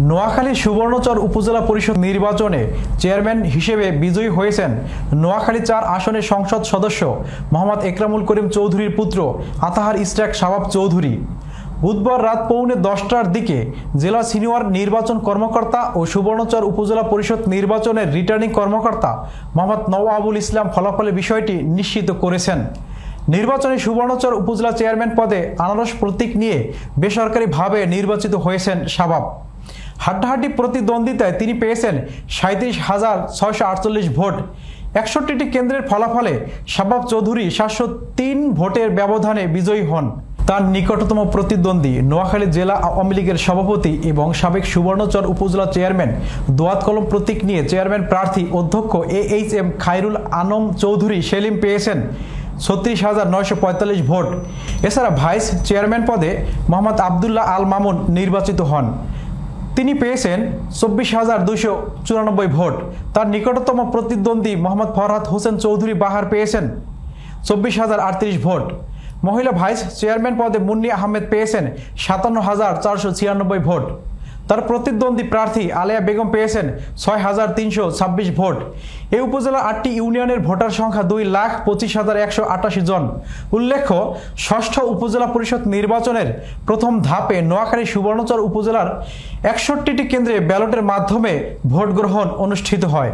নোয়াখালী সুবর্ণচর উপজেলা পরিষদ নির্বাচনে চেয়ারম্যান হিসেবে বিজয়ী হয়েছেন নোয়াখালী ৪ আসনের সংসদ সদস্য মোহাম্মদ একরামুল করিম চৌধুরীর পুত্র আতাহার ইশরাক শাবাব চৌধুরী। বুধবার রাত পৌনে ১০টার দিকে জেলা সিনিয়র নির্বাচন কর্মকর্তা ও সুবর্ণচর উপজেলা পরিষদ নির্বাচনের রিটার্নিং কর্মকর্তা মোহাম্মদ নওয়াবুল ইসলাম ফলাফলের বিষয়টি নিশ্চিত করেছেন। নির্বাচনে সুবর্ণচর উপজেলা চেয়ারম্যান পদে আনারস প্রতীক নিয়ে বেসরকারিভাবে নির্বাচিত হয়েছেন শাবাব। হাড্ডাহাড্ডি প্রতিদ্বন্দ্বিতায় তিনি পেয়েছেন ৩৭,৬৪৮ ভোট। ৬১টি কেন্দ্রের ফলাফলে শাবাব চৌধুরী ৭০৩ ভোটের ব্যবধানে বিজয়ী হন। তার নিকটতম প্রতিদ্বন্দ্বী নোয়াখালী জেলা আওয়ামী লীগের সভাপতি এবং সাবেক সুবর্ণচর উপজেলা চেয়ারম্যান দোয়াত কলম প্রতীক নিয়ে চেয়ারম্যান প্রার্থী অধ্যক্ষ AHM খায়রুল আনম চৌধুরী সেলিম পেয়েছেন ৩৬,৯৪৫ ভোট। এছাড়া ভাইস চেয়ারম্যান পদে মোহাম্মদ আবদুল্লাহ আল মামুন নির্বাচিত হন। তিনি পেয়েছেন ২৪,২৯৪ ভোট। তার নিকটতম প্রতিদ্বন্দ্বী মোহাম্মদ ফরহাদ হোসেন চৌধুরী বাহার পেয়েছেন ২৪,০৩৮ ভোট। মহিলা ভাইস চেয়ারম্যান পদে মুন্নি আহমেদ পেয়েছেন ৫৭,৪৯৬ ভোট। তার প্রতিদ্বন্দ্বী প্রার্থী আলেয়া বেগম পেয়েছেন ৬,৩২৬ ভোট। এই উপজেলার ৮টি ইউনিয়নের ভোটার সংখ্যা ২,২৫,১৮৮ জন। উল্লেখ্য, ষষ্ঠ উপজেলা পরিষদ নির্বাচনের প্রথম ধাপে নোয়াখালী সুবর্ণচর উপজেলার ৬১টি কেন্দ্রে ব্যালটের মাধ্যমে ভোট গ্রহণ অনুষ্ঠিত হয়।